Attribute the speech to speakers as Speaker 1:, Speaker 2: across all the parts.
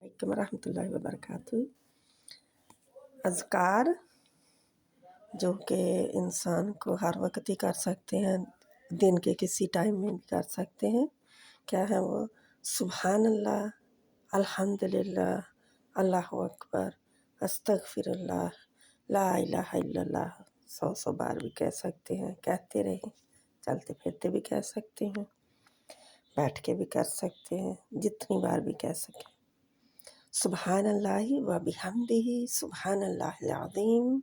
Speaker 1: علیکم ورحمۃ اللہ وبرکاتہ۔ اذکار جو کہ انسان کو ہر وقت ہی کر سکتے ہیں، دن کے کسی ٹائم میں بھی کر سکتے ہیں۔ کیا ہے وہ؟ سبحان اللہ، الحمد للہ، اللہ اکبر، استغفر اللہ، لا الہ الا اللہ 100 بار بھی کہہ سکتے ہیں، کہتے رہیں۔ چلتے پھرتے بھی کہہ سکتے ہیں، بیٹھ کے بھی کر سکتے ہیں، جتنی بار بھی کہہ سکیں۔ سبحان اللہ و بحمدہ، سبحان اللہ العظیم،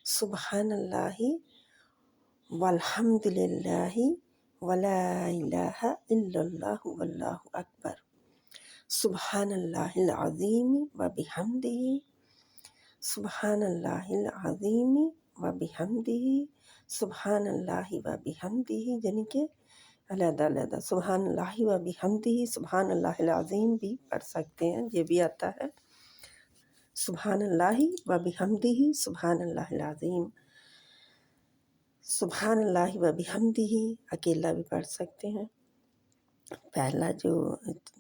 Speaker 1: سبحان اللہ والحمد للہ ولا الہ الا اللہ واللہ اکبر، سبحان اللہ العظیم و بحمدہ، سبحان اللہ العظیم و بحمدہ، سبحان اللہ و بحمدہ، یعنی کہ علیحدہ علیحدہ سبحان اللہ و بحمدہ، سبحان اللہ العظیم بھی پڑھ سکتے ہیں، یہ بھی آتا ہے۔ سبحان اللہ و بحمدہ، سبحان اللہ العظیم، سبحان اللہ و بحمدہ اکیلا بھی پڑھ سکتے ہیں۔ پہلا جو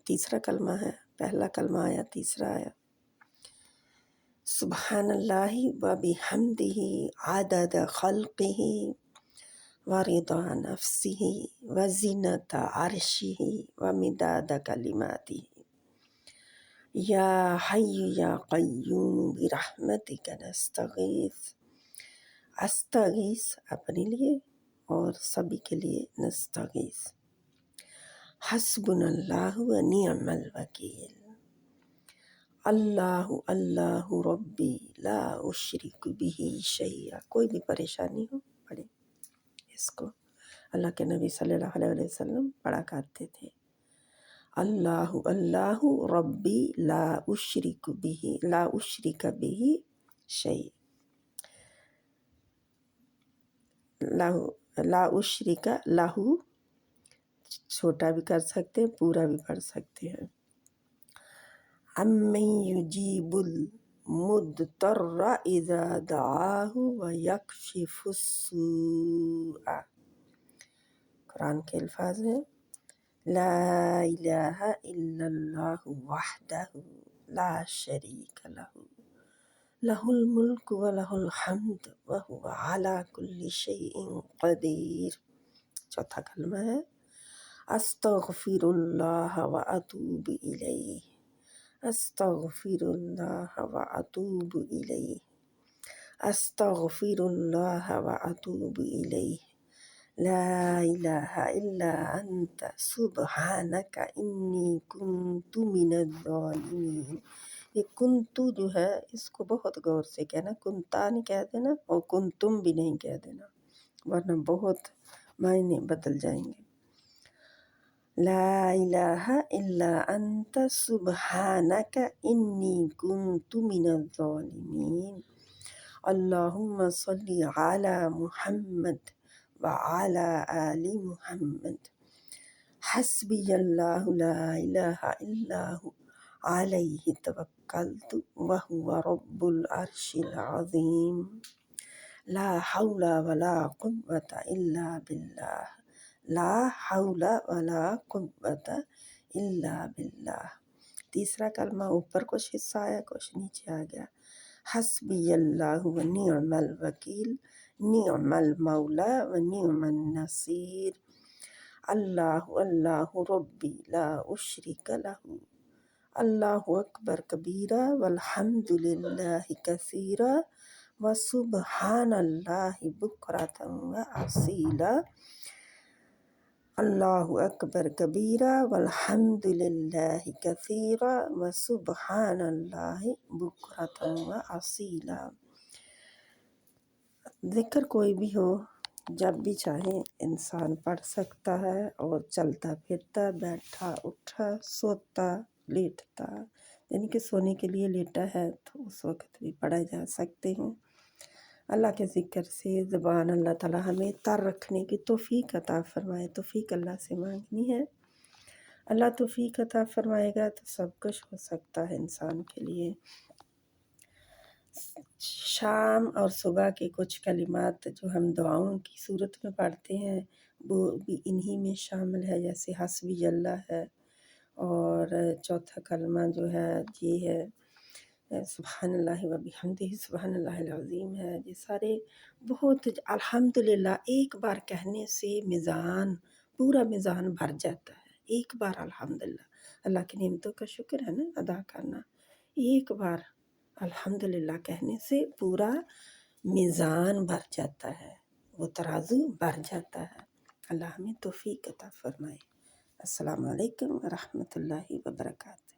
Speaker 1: تیسرا کلمہ ہے، پہلا کلمہ آیا، تیسرا آیا۔ سبحان اللہ و بحمدہ عدد خلقہ ورضا نفسہ وزینۃ عرشہ ومداد کلماتہ، یا حی یا قیوم برحمتک نستغیث۔ استغیث اپنے لیے اور سبھی کے لیے نستغیث۔ حسبنا اللہ و نعم الوکیل، اللہ اللہ ربی لا اشرک بہ شیئا۔ کوئی بھی پریشانی ہو پڑھیں اس کو، اللہ کے نبی صلی اللہ علیہ وسلم پڑھا کرتے تھے۔ اللہ اللہ ربی لا اشرک بہ شیء، لا اشرک لہ، چھوٹا بھی کر سکتے ہیں، پورا بھی پڑھ سکتے ہیں۔ امن یجیب المضطر اذا دعاہ ویکشف السوء، قرآن کے الفاظ ہیں۔ لا الہ الا اللہ وحدہ لا شریک لہ، لہ الملک و لہ الحمد وہو علی کل شیء قدیر۔ چوتھا کلمہ ہے استغفر اللہ واتوب الیہ، استغفر اللہ واتوب الیہ، استغفر اللہ واتوب الیہ، لا الہ الا انت سبحانک انی کنت من الظالمین۔ یہ کنتو جو ہے اس کو بہت غور سے کہنا، کنتا نہیں کہہ دینا اور کنتم بھی نہیں کہہ دینا، ورنہ بہت معنی بدل جائیں گے۔ لا الہ الا انت سبحانک انی کنت من الظالمین، اللہم صلی علی محمد وعلی آل محمد، حسبی اللہ لا الہ الا هو علیہ توکلت وہو رب العرش العظیم، لا حول ولا قوة الا باللہ، لا حول ولا قوة الا باللہ۔ تیسرا کلمہ اوپر کچھ حصہ آیا، کچھ نیچے آ گیا۔ حسبی اللہ و نعم الوکیل، نعم المولا و نعم النصیر، اللہ اللہ ربی لا اشرک لہ، اللہ اکبر کبیرہ والحمد للہ کثیرہ وسبحان اللہ بکرۃ وأصیلا، اللہ اکبر کبیرہ والحمد للہ کثیرہ وسبحان اللہ بکرۃ وأصیلا۔ ذکر کوئی بھی ہو، جب بھی چاہیں انسان پڑھ سکتا ہے، اور چلتا پھرتا، بیٹھا اٹھا، سوتا لیٹتا، یعنی کہ سونے کے لیے لیٹا ہے تو اس وقت بھی پڑھے جا سکتے ہیں۔ اللہ کے ذکر سے زبان اللہ تعالیٰ ہمیں تر رکھنے کی توفیق عطا فرمائے، توفیق اللہ سے مانگنی ہے۔ اللہ توفیق عطا فرمائے گا تو سب کچھ ہو سکتا ہے انسان کے لیے۔ شام اور صبح کے کچھ کلمات جو ہم دعاؤں کی صورت میں پڑھتے ہیں وہ بھی انہی میں شامل ہے، جیسے حسبی اللہ ہے، اور چوتھا کلمہ جو ہے یہ ہے سبحان اللہ و بحمدہ سبحان اللہ العظیم ہے۔ یہ سارے بہت الحمدللہ ایک بار کہنے سے میزان پورا میزان بھر جاتا ہے۔ ایک بار الحمدللہ اللہ کی نعمتوں کا شکر ہے نا ادا کرنا، ایک بار الحمدللہ کہنے سے پورا میزان بھر جاتا ہے، وہ ترازو بھر جاتا ہے۔ اللہ ہمیں توفیق عطا فرمائے۔ السلام علیکم ورحمۃ اللہ وبرکاتہ۔